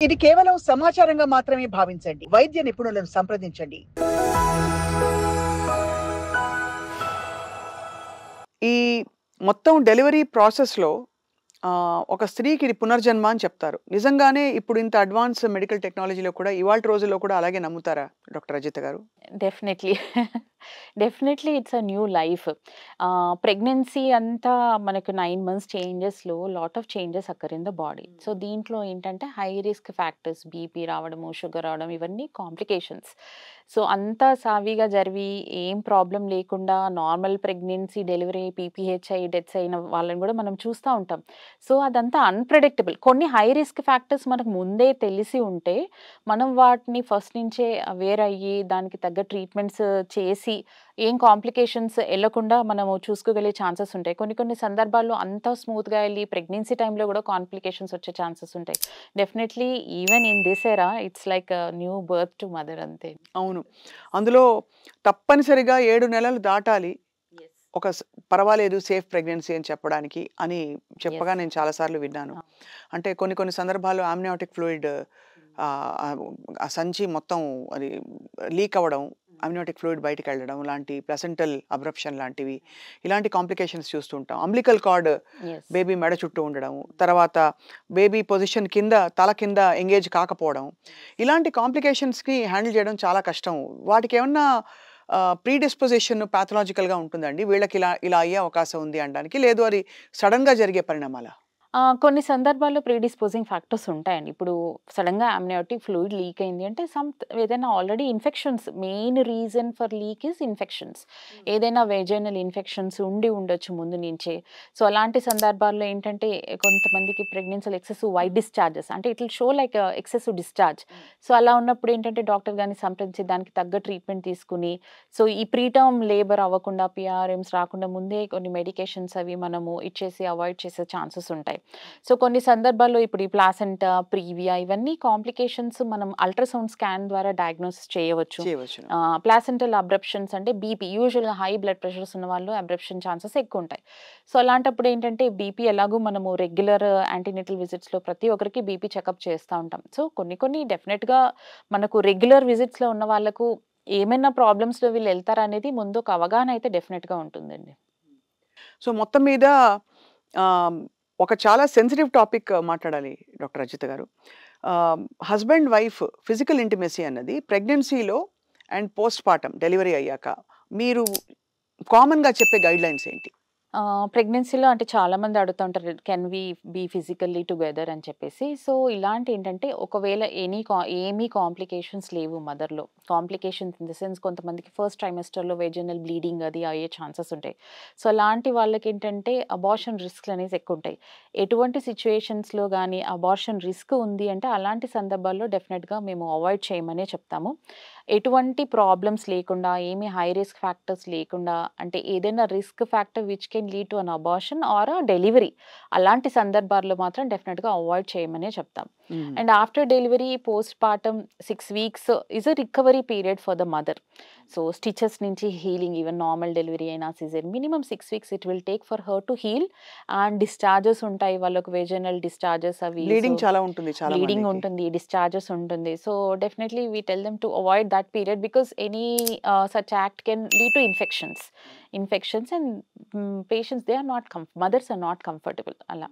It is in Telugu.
ఇది కేవలం సమాచారంగా మాత్రమే భావించండి. వైద్య నిపుణులను సంప్రదించండి. ఈ మొత్తం డెలివరీ ప్రాసెస్‌లో ఒక స్త్రీకి ఇది పునర్జన్మ అని చెప్తారు. నిజంగానే ఇప్పుడు ఇంత అడ్వాన్స్ మెడికల్ టెక్నాలజీలో కూడా ఇవాల్టి రోజుల్లో కూడా అలాగే నమ్ముతారా doctor Rajitha garu? Definitely. Definitely it's a new life. Pregnancy అంతా మనకు 9 మంత్స్ చేంజెస్‌లో lot of changes occur in the body. So, దీంట్లో ఏంటంటే హై రిస్క్ ఫ్యాక్టర్స్ బీపీ రావడము, షుగర్ రావడం ఇవన్నీ కాంప్లికేషన్స్. సో, అంతా సాఫీగా జరిగి ఏం ప్రాబ్లమ్ లేకుండా నార్మల్ ప్రెగ్నెన్సీ, డెలివరీ, పీపీహెచ్ అయ్యి డెత్స్ అయిన వాళ్ళని కూడా మనం చూస్తా ఉంటాం. సో, అదంతా అన్‌ప్రెడిక్టబుల్. కొన్ని హై రిస్క్ ఫ్యాక్టర్స్ మనకు ముందే తెలిసి ఉంటే, మనం వాటిని ఫస్ట్ నుంచే అవేర్ అయ్యి, దానికి తగ్గ ట్రీట్మెంట్స్ చేసి, ఏం కాంప్లికేషన్స్ ఎళ్ళకుండా మనము చూసుకోగలిగే ఛాన్సెస్ ఉంటాయి. కొన్ని కొన్ని సందర్భాల్లో అంతా స్మూత్‌గా ఎళ్లి ప్రెగ్నెన్సీ టైమ్‌లో కూడా కాంప్లికేషన్స్ వచ్చే ఛాన్సెస్ ఉంటాయి. Definitely even in this era it's like new birth to mother అంతే. అవును. అందులో తప్పనిసరిగా 7 నెలలు దాటాలి. ఒక పర్వాలేదు సేఫ్ ప్రెగ్నెన్సీ అని చెప్పడానికి అని చెప్పగా యెస్. నేను చాలా సార్లు విన్నాను. ఆ! అంటే కొన్ని కొన్ని సందర్భాల్లో ఆమ్నియాటిక్ ఫ్లూయిడ్ ఆ సంచి మొత్తం అది లీక్ అవ్వడం, అమ్నియాటిక్ ఫ్లూయిడ్ బయటికెళ్ళడం లాంటి ప్లసెంటల్ అబ్రప్షన్ లాంటివి, ఇలాంటి కాంప్లికేషన్స్ చూస్తుంటాం. Umbilical card yes. బేబీ మెడ చుట్టూ ఉండడం, తర్వాత బేబీ పొజిషన్ కింద తల కింద ఎంగేజ్ కాకపోవడం, ఇలాంటి కాంప్లికేషన్స్‌కి హ్యాండిల్ చేయడం చాలా కష్టం. వాటికేమన్నా ప్రీడిస్పోజిషన్ పాథలాజికల్‌గా ఉంటుందండి? వీళ్ళకి ఇలా ఇలా అయ్యే అవకాశం ఉంది అనడానికి. లేదు అది సడెన్‌గా జరిగే పరిణామాలా? కొన్ని సందర్భాల్లో ప్రీడిస్పోజింగ్ ఫ్యాక్టర్స్ ఉంటాయండి. ఇప్పుడు సడెన్‌గా అమ్నియాటిక్ ఫ్లూయిడ్ లీక్ అయింది అంటే ఏదైనా already infections main reason for leak is infections. ఏదైనా వెజైనల్ ఇన్ఫెక్షన్స్ ఉండి ఉండొచ్చు ముందు నుంచే. సో, అలాంటి సందర్భాల్లో ఏంటంటే కొంతమందికి ప్రెగ్నెన్సీలో ఎక్సెసివ్ వైట్ డిశ్చార్జెస్ అంటే it will show like excessive discharge. So, అలా ఉన్నప్పుడు ఏంటంటే డాక్టర్ గారిని సంప్రదించి దానికి తగ్గ ట్రీట్మెంట్ తీసుకొని, సో, ఈ ప్రీటర్మ్ లేబర్ అవ్వకుండా పీఆర్ఎమ్స్ రాకుండా ముందే కొన్ని మెడికేషన్స్ అవి మనము ఇచ్చేసి అవాయిడ్ చేసే ఛాన్సెస్ ఉంటాయి. సో, కొన్ని సందర్భాల్లో ఇప్పుడు ఈ ప్లాసెంటా, ప్రీవియా ఇవన్నీ కాంప్లికేషన్స్ మనం అల్ట్రాసౌండ్ స్కాన్ ద్వారా డయాగ్నోసిస్ చేయవచ్చు. చేయవచ్చును. ప్లాసెంటల్ అబ్రప్షన్స్ అంటే బీపీ యూజువల్‌గా హై బ్లడ్ ప్రెషర్స్ ఉన్న వాళ్ళు అబ్రప్షన్ ఛాన్సెస్ ఎక్కువుంటాయి. సో, అలాంటప్పుడు ఏంటంటే బీపీ ఎలాగో మనము రెగ్యులర్ యాంటీనేటల్ విజిట్స్‌లో ప్రతి ఒక్కరికి బీపీ చెకప్ చేస్తా ఉంటాం. సో, కొన్ని కొన్ని డెఫినిట్‌గా మనకు రెగ్యులర్ విజిట్స్‌లో ఉన్న వాళ్ళకు ఏమైనా ప్రాబ్లమ్స్‌లో వీళ్ళు ఎళ్తారనేది ముందు ఒక అవగాహన అయితే డెఫినిట్‌గా ఉంటుందండి. సో, మొత్తం మీద ఆహ్, ఒక చాలా సెన్సిటివ్ టాపిక్ మాట్లాడాలి డాక్టర్ రజిత గారు. హస్బెండ్, వైఫ్ ఫిజికల్ ఇంటిమసీ అన్నది ప్రెగ్నెన్సీలో అండ్ పోస్ట్ పార్టమ్ డెలివరీ అయ్యాక మీరు కామన్‌గా చెప్పే గైడ్‌లైన్స్ ఏంటి? ప్రెగ్నెన్సీలో అంటే చాలామంది అడుగుతా ఉంటారు. Can we be physically together అని చెప్పేసి. సో, ఇలాంటి ఏంటంటే ఒకవేళ ఏమీ కాంప్లికేషన్స్ లేవు మదర్‌లో. కాంప్లికేషన్స్ ఇన్ ద సెన్స్ కొంతమందికి ఫస్ట్ ట్రైమెస్టర్‌లో వెజైనల్ బ్లీడింగ్ అది అయ్యే ఛాన్సెస్ ఉంటాయి. సో, అలాంటి వాళ్ళకేంటంటే అబార్షన్ రిస్క్‌లనేవి ఎక్కువుంటాయి. ఎటువంటి సిట్యుయేషన్స్‌లో గానీ అబార్షన్ రిస్క్ ఉంది అంటే అలాంటి సందర్భాల్లో డెఫినిట్‌గా మేము అవాయిడ్ చేయమనే చెప్తాము. ఎటువంటి ప్రాబ్లమ్స్ లేకుండా, ఏమి హై రిస్క్ ఫ్యాక్టర్స్ లేకుండా అంటే ఏదైనా risk factor which can lead to an abortion or delivery అలాంటి సందర్భాల్లో మాత్రం డెఫినిట్‌గా అవాయిడ్ చేయమనే చెప్తాం. Hmm. And after delivery postpartum 6 weeks is a recovery period for the mother. So, stitches నుంచి హీలింగ్ ఈవెన్ నార్మల్ డెలివరీ అయినా caesarean minimum 6 weeks it will take for her to heal. And discharges ఉంటాయి. వాళ్ళకి వెజైనల్ డిశ్చార్జెస్ అవి. సో, బ్లీడింగ్ చాలా ఉంటుంది చాలా బ్లీడింగ్ మందికి. ఉంటుంది. డిశ్చార్జెస్ ఉంటుంది. So, definitely we tell them to avoid that period because any such act can lead to infections. Infections and patients they are not mothers are not comfortable అలా.